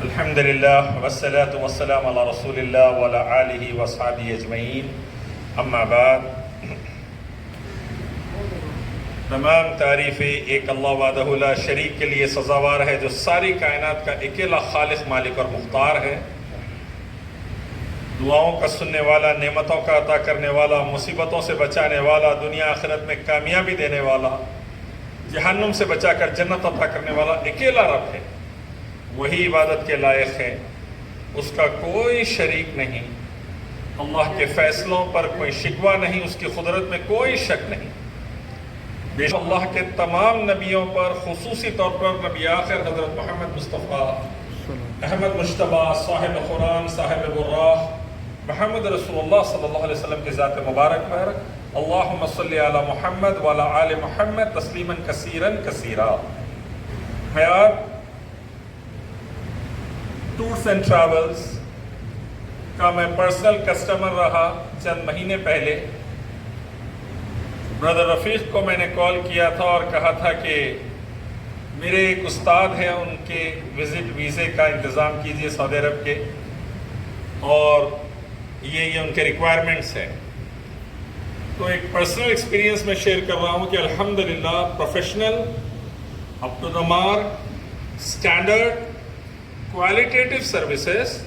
الحمد للہ والصلاة والسلام علی رسول اللہ وعلی آلہ وصحبہ اجمعین، اما بعد۔ تمام تعریفیں ایک اللہ وحدہ لا شریک کے لیے سزاوار ہے، جو ساری کائنات کا اکیلا خالق، مالک اور مختار ہے، دعاؤں کا سننے والا، نعمتوں کا عطا کرنے والا، مصیبتوں سے بچانے والا، دنیا آخرت میں کامیابی دینے والا، جہنم سے بچا کر جنت عطا کرنے والا اکیلا رب ہے، وہی عبادت کے لائق ہے، اس کا کوئی شریک نہیں، اللہ کے فیصلوں پر کوئی شکوہ نہیں، اس کی قدرت میں کوئی شک نہیں۔ بے شک اللہ کے تمام نبیوں پر، خصوصی طور پر نبی آخر حضرت محمد مصطفیٰ احمد مجتبیٰ، صاحب قرآن، صاحب براق، محمد رسول اللہ صلی اللہ علیہ وسلم کی ذات مبارک پر اللہم صلی علی محمد وعلی آل محمد تسلیما کثیرا کثیرا۔ حیات ٹورز اینڈ ٹریولز کا میں پرسنل کسٹمر رہا۔ چند مہینے پہلے بردر رفیق کو میں نے کال کیا تھا اور کہا تھا کہ میرے ایک استاد ہیں، ان کے وزٹ ویزے کا انتظام کیجئے سعودی عرب کے، اور یہ ان کے ریکوائرمنٹس ہیں۔ تو ایک پرسنل ایکسپیرینس میں شیئر کر رہا ہوں کہ الحمدللہ professional, up to the mark, standard, qualitative services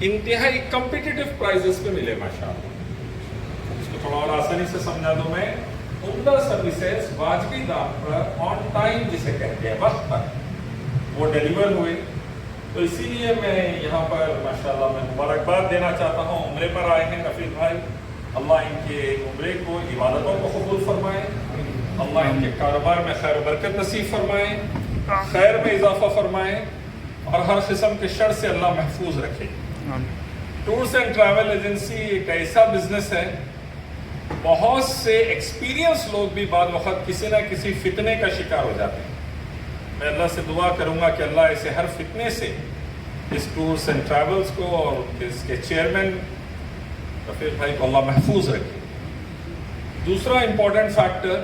انتہائی کمپیٹیٹیو پرائزز پہ ملے ماشاءاللہ۔ اس کو تھوڑا اور آسانی سے سمجھا دوں میں، عمدہ سروسز واجبی دام پر، آن ٹائم جسے کہتے ہیں، وقت پر وہ ڈیلیور ہوئے۔ تو اسی لیے میں یہاں پر ماشاءاللہ میں مبارکباد دینا چاہتا ہوں۔ عمرے پر آئے ہیں رفیق بھائی، اللہ ان کے عمرے کو، عبادتوں کو قبول فرمائے، اللہ ان کے کاروبار میں خیر و برکت نصیب فرمائے، خیر میں اضافہ فرمائے، اور ہر قسم کے شر سے اللہ محفوظ رکھے۔ ٹورز اینڈ ٹریول ایجنسی ایک ایسا بزنس ہے، بہت سے ایکسپیرینس لوگ بھی بعد وقت کسی نہ کسی فتنے کا شکار ہو جاتے ہیں۔ میں اللہ سے دعا کروں گا کہ اللہ اسے ہر فتنے سے، اس ٹورز اینڈ ٹریولز کو اور اس کے چیئرمین رفیق بھائی کو اللہ محفوظ رکھے۔ دوسرا امپورٹنٹ فیکٹر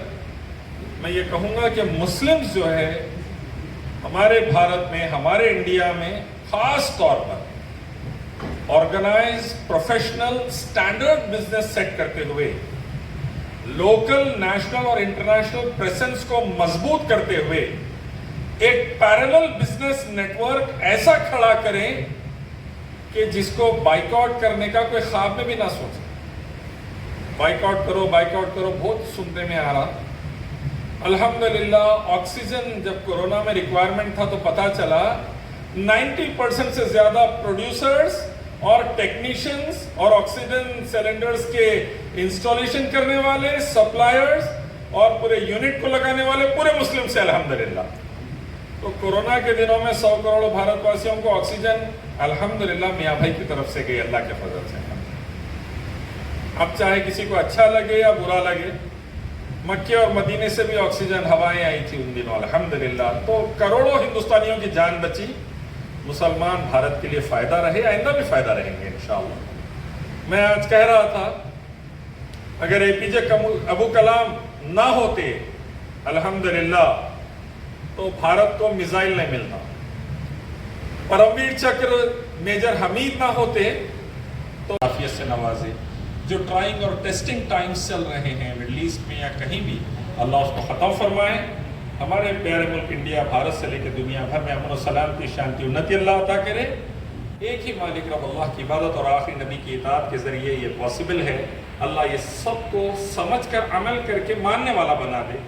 میں یہ کہوں گا کہ مسلمز جو ہے ہمارے بھارت میں، ہمارے انڈیا میں خاص طور پر organise, professional, standard business set کرتے ہوئے، لوکل، نیشنل اور انٹرنیشنل پریزنس کو مضبوط کرتے ہوئے ایک پیرلل بزنس نیٹ ورک ایسا کھڑا کریں کہ جس کو بائک آؤٹ کرنے کا کوئی خواب میں بھی نہ سوچے۔ بائک آؤٹ کرو، بائک آؤٹ کرو، بہت سننے میں آ رہا۔ الحمدللہ آکسیجن جب کورونا میں ریکوائرمنٹ تھا تو پتا چلا 90% سے زیادہ پروڈیوسرز اور ٹیکنیشنز اور آکسیجن سلنڈرز کے انسٹالیشن کرنے والے، سپلائرز اور پورے یونٹ کو لگانے والے پورے مسلم سے الحمدللہ۔ تو کورونا کے دنوں میں 100 کروڑ بھارت واسیوں کو آکسیجن الحمدللہ میاں بھائی کی طرف سے گئی، اللہ کے فضل سے۔ اب چاہے کسی کو اچھا لگے یا برا لگے، مکے اور مدینے سے بھی آکسیجن ہوائیں آئی تھی ان دنوں الحمدللہ، تو کروڑوں ہندوستانیوں کی جان بچی۔ مسلمان بھارت کے لیے فائدہ رہے، آئندہ بھی فائدہ رہیں گے انشاءاللہ۔ میں آج کہہ رہا تھا اگر اے پی جے ابو کلام نہ ہوتے الحمدللہ تو بھارت کو میزائل نہیں ملتا، پرمویر چکر میجر حمید نہ ہوتے تو عافیت سے نوازے۔ جو ٹرائنگ اور ٹیسٹنگ ٹائمز چل رہے ہیں مڈل ایسٹ میں یا کہیں بھی، اللہ اس کو ختم فرمائے۔ ہمارے پیارے ملک انڈیا، بھارت سے لے کے دنیا بھر میں امن و سلامتی، شانتی، انتی اللہ عطا کرے۔ ایک ہی مالک رب اللہ کی عبادت اور آخری نبی کی اطاعت کے ذریعے یہ پاسبل ہے۔ اللہ یہ سب کو سمجھ کر عمل کر کے ماننے والا بنا دے۔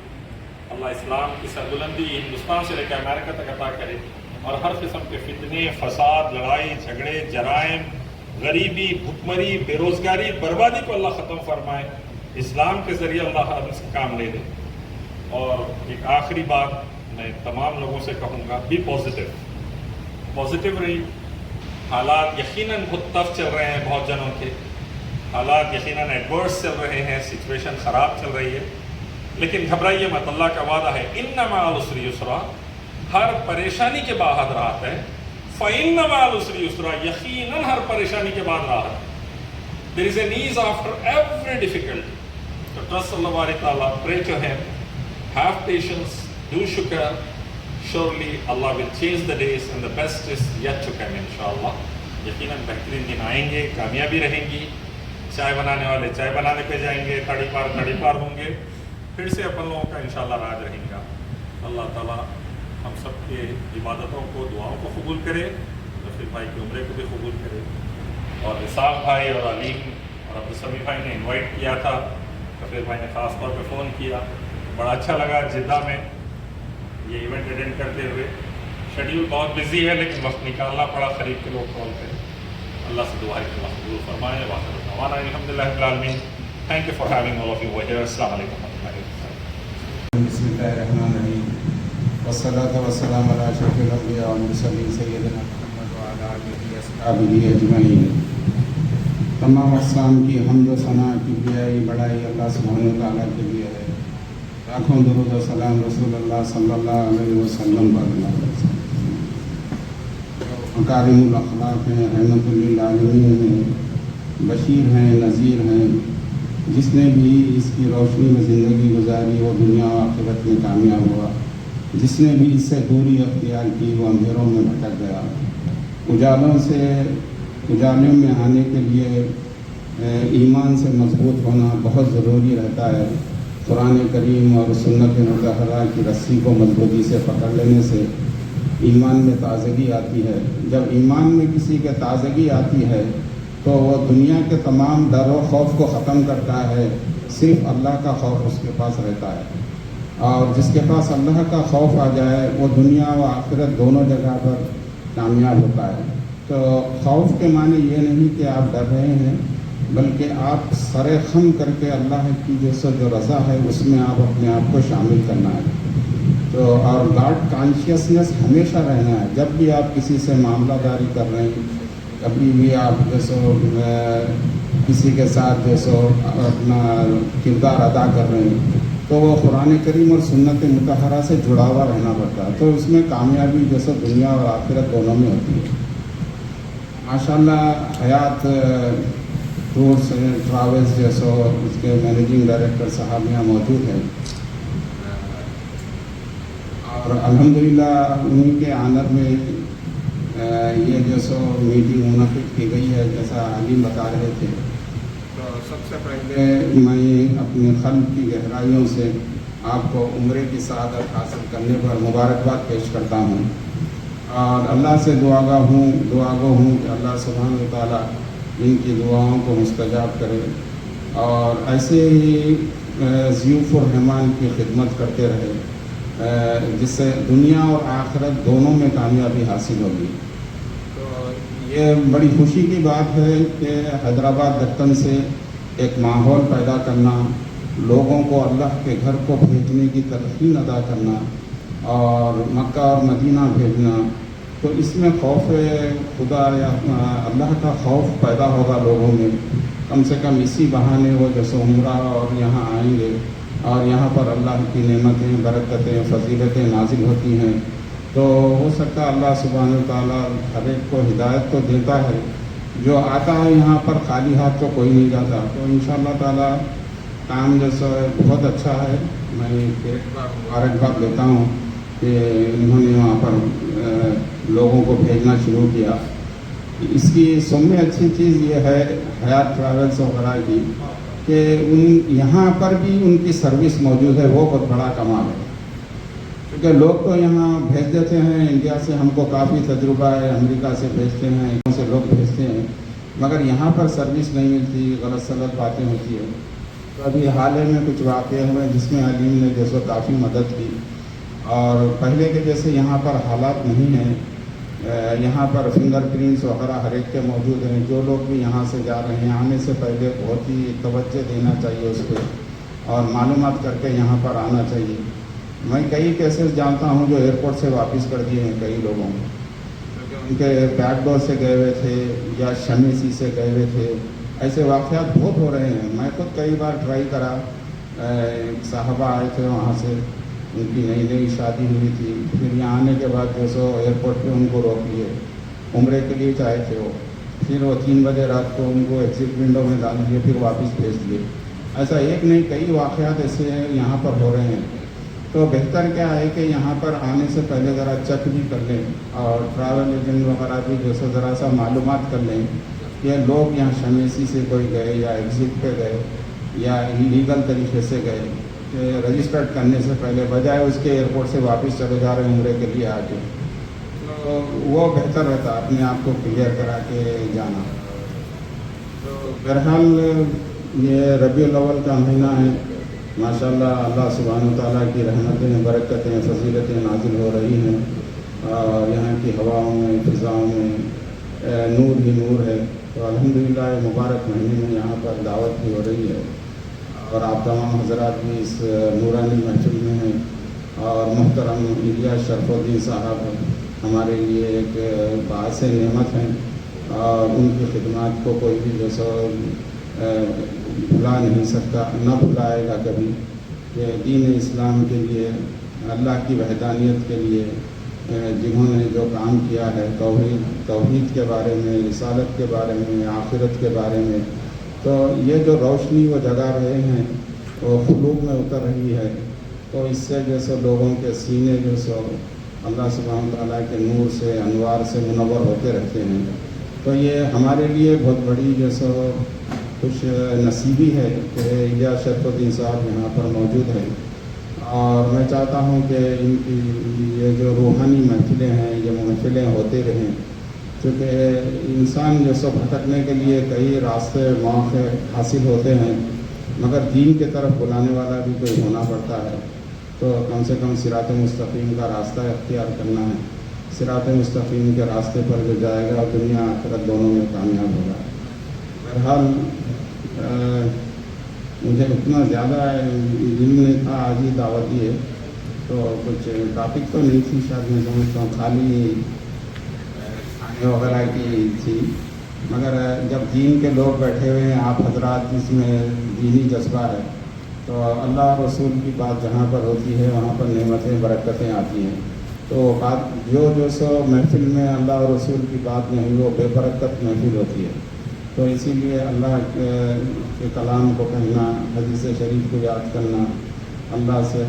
اللہ اسلام کی سربلندی ہندوستان سے لے کے امریکہ تک عطا کرے، اور ہر قسم کے فتنے، فساد، لڑائی جھگڑے، جرائم، غریبی، بھکمری، بے روزگاری، بربادی کو اللہ ختم فرمائے۔ اسلام کے ذریعے اللہ ہم سے کام لے لے۔ اور ایک آخری بات میں تمام لوگوں سے کہوں گا، بی پازیٹیو رہی۔ حالات یقیناً بہت ٹف چل رہے ہیں، بہت جنوں کے حالات یقیناً ایڈورس چل رہے ہیں، سچویشن خراب چل رہی ہے، لیکن گھبرائیے مت، اللہ کا وعدہ ہے ان مع العسر یسرا، ہر پریشانی کے بعد راحت ہے۔ فإن مع العسر یسرا، یقیناً ہر پریشانی کے بعد راحت۔ There is an ease after every difficulty. So trust Allah Ta'ala, pray to Him, have patience, do shukr, surely Allah will change the days and the best is yet to come inshallah. یقیناً بہترین دن آئیں گے, کامیابی رہیں گی. چائے بنانے والے چائے بنانے پہ جائیں گے, تھڑی پار ہوں گے, پھر سے اپن لوگوں کا انشاءاللہ راج رہے گا. اللہ تعالیٰ ہم سب کے عبادتوں کو, دعاؤں کو قبول کرے, رفیق بھائی کے عمرے کو بھی قبول کرے. اور رساق بھائی اور علیم اور عبدالسمی بھائی نے انوائٹ کیا تھا, رفیق بھائی نے خاص طور پہ فون کیا, بڑا اچھا لگا جدہ میں یہ ایونٹ اٹینڈ کرتے ہوئے. شیڈیول بہت بزی ہے لیکن وقت نکالنا پڑا, خرید کے لوگ کال کریں. اللہ سے دعا ہے کہ اللہ قبول فرمائے. واخر الحمدللہ رب العالمین. Thank you for having all of you over here. السلام علیکم ورحمۃ اللہ وبرکاتہ. بسم اللہ الرحمن الرحیم. والصلاۃ والسلام علی اشرف الانبیاء والمرسلین سیدنا محمد وعلی آلہ وصحبہ اجمعین. تمام اقسام کی حمد و ثنا کی بڑائی اللہ سبحانہ و تعالیٰ کے لیے ہے. لاکھوں درود و سلام رسول اللہ صلی اللہ علیہ وسلم پر. مکارم الاخلاق ہیں, رحمت للعالمین ہیں, بشیر ہیں, نذیر ہیں. جس نے بھی اس کی روشنی میں زندگی گزاری وہ دنیا و آخرت میں کامیاب ہوا. جس نے بھی اس سے دوری اختیار کی وہ اندھیروں میں بھٹک گیا. اجالوں میں آنے کے لیے ایمان سے مضبوط ہونا بہت ضروری رہتا ہے. قرآن کریم اور سنت مطہرہ کی رسی کو مضبوطی سے پکڑ لینے سے ایمان میں تازگی آتی ہے. جب ایمان میں کسی کے تازگی آتی ہے تو وہ دنیا کے تمام ڈر و خوف کو ختم کرتا ہے. صرف اللہ کا خوف اس کے پاس رہتا ہے, اور جس کے پاس اللہ کا خوف آ جائے وہ دنیا و آخرت دونوں جگہ پر کامیاب ہوتا ہے. تو خوف کے معنی یہ نہیں کہ آپ ڈر رہے ہیں, بلکہ آپ سر خم کر کے اللہ کی جو رضا ہے اس میں آپ اپنے آپ کو شامل کرنا ہے. تو اور گاڈ کانشیسنس ہمیشہ رہنا ہے. جب بھی آپ کسی سے معاملہ داری کر رہے ہیں, کبھی بھی آپ کسی کے ساتھ اپنا کردار ادا کر رہے ہیں تو وہ قرآن کریم اور سنت مطہرہ سے جڑا ہوا رہنا پڑتا ہے. تو اس میں کامیابی دنیا اور آخرت دونوں میں ہوتی ہے. ماشاءاللہ حیات ٹورس اینڈ ٹراولز اس کے مینیجنگ ڈائریکٹر صاحب یہاں موجود ہیں, اور الحمدللہ انہیں کے آنر میں یہ میٹنگ منعقد کی گئی ہے. جیسا علیم بتا رہے تھے, تو سب سے پہلے میں اپنے قلب کی گہرائیوں سے آپ کو عمرے کی سعادت حاصل کرنے پر مبارکباد پیش کرتا ہوں, اور اللہ سے دعا گو ہوں کہ اللہ سبحانہ و تعالیٰ ان کی دعاؤں کو مستجاب کرے, اور ایسے ہی ضیوف الرحمان کی خدمت کرتے رہے جس سے دنیا اور آخرت دونوں میں کامیابی حاصل ہوگی. تو یہ بڑی خوشی کی بات ہے کہ حیدرآباد دکن سے ایک ماحول پیدا کرنا, لوگوں کو اللہ کے گھر کو بھیجنے کی تلقین ادا کرنا اور مکہ اور مدینہ بھیجنا, تو اس میں خوف خدا یا اللہ کا خوف پیدا ہوگا لوگوں میں. کم سے کم اسی بہانے وہ عمرہ اور یہاں آئیں گے, اور یہاں پر اللہ کی نعمتیں, برکتیں, فضیلتیں نازل ہوتی ہیں. تو ہو سکتا ہے اللہ سبحانہ وتعالیٰ ہر ایک کو ہدایت تو دیتا ہے, جو آتا ہے یہاں پر خالی ہاتھ تو کوئی نہیں جاتا. تو انشاءاللہ تعالیٰ کام بہت اچھا ہے. میں ایک بار مبارکباد دیتا ہوں کہ انہوں نے وہاں پر لوگوں کو بھیجنا شروع کیا. اس کی سب میں اچھی چیز یہ ہے حیات ٹریولز وغیرہ کی کہ یہاں پر بھی ان کی سروس موجود ہے. وہ بہت بڑا کمال ہے, کیونکہ لوگ تو یہاں بھیج دیتے ہیں. انڈیا سے ہم کو کافی تجربہ ہے, امریکہ سے بھیجتے ہیں, یہاں سے لوگ بھیجتے ہیں, مگر یہاں پر سروس نہیں ملتی, غلط سلط باتیں ہوتی ہیں. تو ابھی حال ہی میں کچھ واقعے ہوئے جس میں علیم نے کافی مدد کی, اور پہلے کے جیسے یہاں پر حالات نہیں ہیں. یہاں پر فنگر پرنٹس وغیرہ ہر ایک کے موجود ہیں. جو لوگ بھی یہاں سے جا رہے ہیں آنے سے پہلے بہت ہی توجہ دینا چاہیے اس پہ, اور معلومات کر کے یہاں پر آنا چاہیے. میں کئی کیسز جانتا ہوں جو ایئرپورٹ سے واپس کر دیے ہیں کئی لوگوں کو, کیونکہ ان کے بیک ڈور سے گئے ہوئے تھے یا شمیسی سے گئے ہوئے تھے. ایسے واقعات بہت ہو رہے ہیں. میں خود کئی بار ٹرائی کرا, صاحبہ آئے تھے وہاں سے, ان کی نئی نئی شادی ہوئی تھی, پھر یہاں آنے کے بعد ایئرپورٹ پہ ان کو روک لیے. عمرے کے لیے چاہے تھے وہ, پھر وہ 3 بجے رات کو ان کو ایگزٹ ونڈو میں ڈال دیے, پھر واپس بھیج دیے. ایسا ایک نہیں کئی واقعات ایسے یہاں پر ہو رہے ہیں. تو بہتر کیا ہے کہ یہاں پر آنے سے پہلے ذرا چیک بھی کر لیں اور ٹریول ایجنٹ وغیرہ بھی جو سو ذرا سا معلومات کر لیں کہ لوگ یہاں شمیسی سے کوئی گئے یا ایگزٹ پہ گئے یا انلیگل طریقے سے گئے کہ رجسٹرڈ کرنے سے پہلے بجائے اس کے ایئرپورٹ سے واپس چلے جا رہے ہیں عمرے کے لیے آ کے، تو وہ بہتر رہتا اپنے آپ کو کلیئر کرا کے جانا۔ تو بہرحال یہ ربیع الاول کا مہینہ ہے، ماشاءاللہ اللہ سبحانہ وتعالیٰ کی رحمتیں، برکتیں، فضیلتیں نازل ہو رہی ہیں، اور یہاں کی ہواؤں میں، فضاؤں میں نور ہی نور ہے۔ تو الحمدللہ مبارک مہینے میں یہاں پر دعوت بھی ہو رہی ہے، اور آپ تمام حضرات بھی اس نورانی محفل میں ہیں، اور محترم الیاس شرف الدین صاحب ہمارے لیے ایک باعث نعمت ہیں، اور ان کی خدمات کو کوئی بھی جو سو بھلا نہیں سکتا، نہ بھلائے گا کبھی، کہ دین اسلام کے لیے، اللہ کی وحدانیت کے لیے جنہوں نے جو کام کیا ہے، توحید کے بارے میں، رسالت کے بارے میں، آخرت کے بارے میں، تو یہ جو روشنی وہ جگا رہے ہیں وہ قلوب میں اتر رہی ہے، تو اس سے جو سو لوگوں کے سینے جو سو اللہ سبحانہ تعالیٰ کے نور سے، انوار سے منور ہوتے رہتے ہیں۔ تو یہ ہمارے لیے بہت بڑی جو سو خوش نصیبی ہے کہ الیاس شرف الدین صاحب یہاں پر موجود ہیں، اور میں چاہتا ہوں کہ ان کی یہ جو روحانی محفلیں ہیں، یہ محفلیں ہوتے رہیں، کیونکہ انسان جو سو بھٹکنے کے لیے کئی راستے، مواقع حاصل ہوتے ہیں، مگر دین کی طرف بلانے والا بھی کوئی ہونا پڑتا ہے، تو کم سے کم صراط مستقیم کا راستہ اختیار کرنا ہے۔ صراط مستقیم کے راستے پر جو جائے گا دنیا آخرت دونوں میں کامیاب ہوگا۔ بہرحال مجھے اتنا زیادہ علم نہیں تھا، آج ہی دعوت دی ہے، تو کچھ ٹاپک تو نہیں تھی، شاید میں سمجھتا ہوں خالی کھانے وغیرہ کی تھی، مگر جب دین کے لوگ بیٹھے ہوئے ہیں، آپ حضرات جس میں دینی جذبہ ہے، تو اللہ رسول کی بات جہاں پر ہوتی ہے وہاں پر نعمتیں، برکتیں آتی ہیں، تو بات جو سو محفل میں اللہ اور رسول کی بات نہیں ہوئی وہ بے برکت محفل ہوتی ہے۔ تو اسی لیے اللہ کے کلام کو کہنا، حدیث شریف کو یاد کرنا، اللہ سے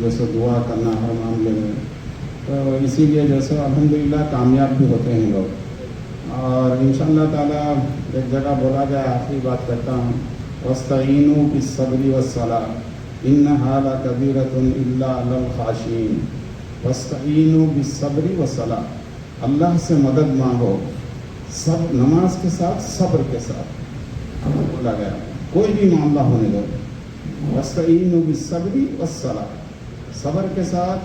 جو سو دعا کرنا ہر معاملے میں، تو اسی لیے جو سو الحمدللہ کامیاب بھی ہوتے ہیں لوگ۔ اور انشاءاللہ تعالیٰ ایک جگہ بولا گیا، آخری بات کرتا ہوں، وَاسْتَعِینُوا بِالصَّبْرِ وَالصَّلَاةِ إِنَّهَا لَكَبِیرَةٌ إِلَّا عَلَى الْخَاشِعِینَ۔ وَاسْتَعِینُوا بِالصَّبْرِ وَالصَّلَاةِ، اللہ سے مدد مانگو، سب نماز کے ساتھ، صبر کے ساتھ بولا گیا، کوئی بھی معاملہ ہونے دو، وَاسْتَعِینُوا بِالصَّبْرِ وَالصَّلَاةِ، صبر کے ساتھ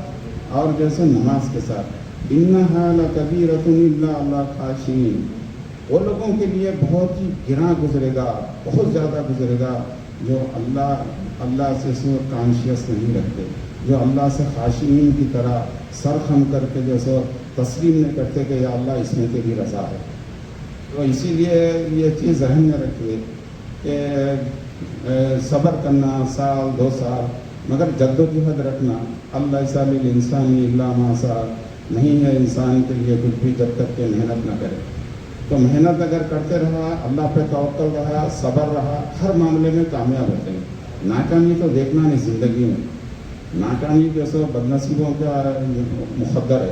اور جیسے نماز کے ساتھ۔ إِنَّهَا لَكَبِیرَةٌ إِلَّا عَلَى الْخَاشِعِینَ، وہ لوگوں کے لیے بہت ہی گراں گزرے گا، بہت زیادہ گزرے گا جو اللہ سے سو کانشیس نہیں رکھتے، جو اللہ سے خاشعین کی طرح سر خم کر کے جیسے تسلیم نہیں کرتے کہ یا اللہ اس میں تیری رضا ہے۔ تو اسی لیے یہ چیز ذہن میں رکھیے کہ صبر کرنا سال 2 سال، مگر جد و جہد رکھنا، اللہ للانسان الا ما سعى، نہیں ہے انسان کے لیے کچھ بھی جب تک کہ محنت نہ کرے۔ تو محنت اگر کرتے رہا، اللہ پہ توکل رہا، صبر رہا، ہر معاملے میں کامیاب ہوتے ہیں۔ ناکامی تو دیکھنا نہیں زندگی میں، ناکامی جیسے بدنصیبوں کا مقدر ہے۔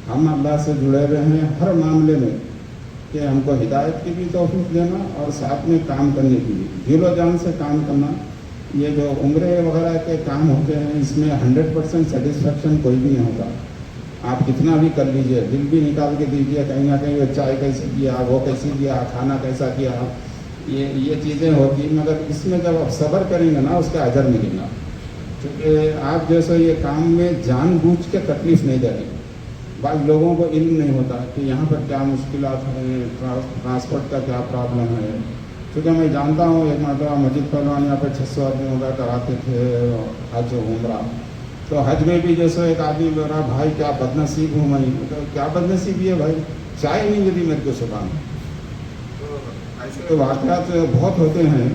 ہم اللہ سے جڑے ہوئے ہیں ہر معاملے میں کہ ہم کو ہدایت کی بھی توفیق دینا اور ساتھ میں کام کرنے کی بھی، دل و جان سے کام کرنا۔ یہ جو عمرے وغیرہ کے کام ہوتے ہیں اس میں 100% سیٹسفیکشن کوئی بھی نہیں ہوتا، آپ کتنا بھی کر لیجئے، دل بھی نکال کے دیجئے، کہیں نہ کہیں وہ چائے کیسی کیا، وہ کیسی کیا، کھانا کیسا کیا، یہ چیزیں ہوتی، مگر اس میں جب آپ صبر کریں گے نا اس کا اجر ملے گا، کیونکہ آپ جیسے یہ کام میں جان بوجھ کے تکلیف نہیں دے رہے۔ بعض لوگوں کو علم نہیں ہوتا کہ یہاں پر کیا مشکلات ہیں، ٹرانسپورٹ کا کیا پرابلم ہے، کیونکہ میں جانتا ہوں ایک مرتبہ مجید پہلوان یہاں پہ 600 آدمیوں کا کراتے تھے حج و عمرہ، تو حج میں بھی جیسے ایک آدمی بول رہا بھائی کیا بد نصیب ہوں میں، کیا بد نصیبی ہے بھائی، چائے نہیں ملی میرے کو صبح میں۔ تو ایسے واقعات بہت ہوتے ہیں،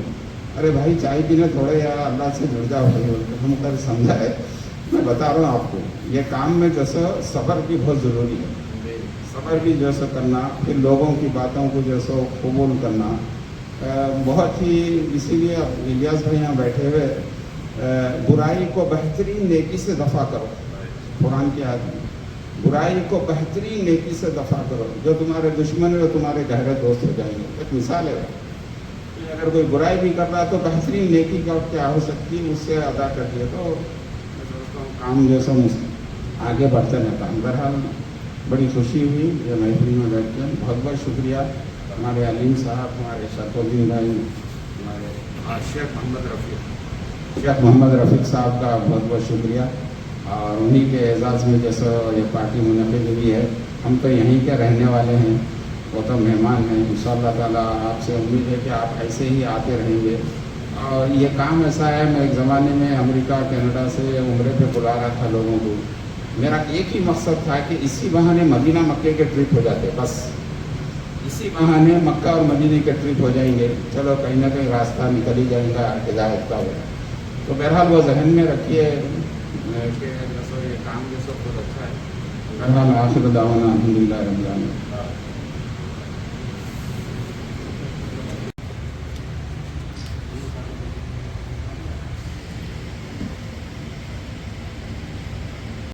ارے بھائی چائے پینے تھوڑے یا اللہ سے جڑ جاؤ بھائی، ہم کر سمجھا ہے، میں بتا رہا ہوں آپ کو یہ کام میں جیسا صبر بھی بہت ضروری ہے، صبر بھی جیسا کرنا، پھر لوگوں کی باتوں کو جیسا قبول کرنا بہت ہی، اسی لیے الیاس بھائی یہاں بیٹھے ہوئے برائی کو بہترین نیکی سے دفع کرو. قرآن کی آیت ہے برائی کو بہترین نیکی سے دفع کرو. جو تمہارے دشمن ہے وہ تمہارے گہرے دوست ہو جائیں گے. ایک مثال ہے کہ اگر کوئی برائی بھی کر رہا ہے تو بہترین نیکی کا کیا ہو سکتی ہے اس سے ادا کر دیا تو میں سمجھتا ہوں کام جو سو آگے بڑھتے رہتا ہوں. بہرحال بڑی خوشی ہوئی یہ محفل میں بیٹھ کے. بہت بہت شکریہ ہمارے علیم صاحب, ہمارے شرف الدین بھائی, ہمارے شیخ محمد رفیق صاحب کا بہت بہت شکریہ. اور انہی کے اعزاز میں جیسا یہ پارٹی منعقد ہوئی ہے. ہم تو یہیں کے رہنے والے ہیں, وہ تو مہمان ہیں. انشاءاللہ تعالیٰ آپ سے امید ہے کہ آپ ایسے ہی آتے رہیں گے. اور یہ کام ایسا ہے, میں ایک زمانے میں امریکہ کینیڈا سے عمرے پہ بلا رہا تھا لوگوں کو. میرا ایک ہی مقصد تھا کہ اسی بہانے مدینہ مکے کے ٹرپ ہو جاتے, بس اسی بہانے مکہ اور مدینہ کے ٹرپ ہو جائیں گے. چلو کہیں نہ کہیں راستہ نکل ہی جائے گا ہدایت کا. تو بہرحال وہ ذہن میں رکھیے کہ یہ کام جو سب بہت اچھا ہے. بہرحال آخر دعوانا الحمدللہ رب العالمین.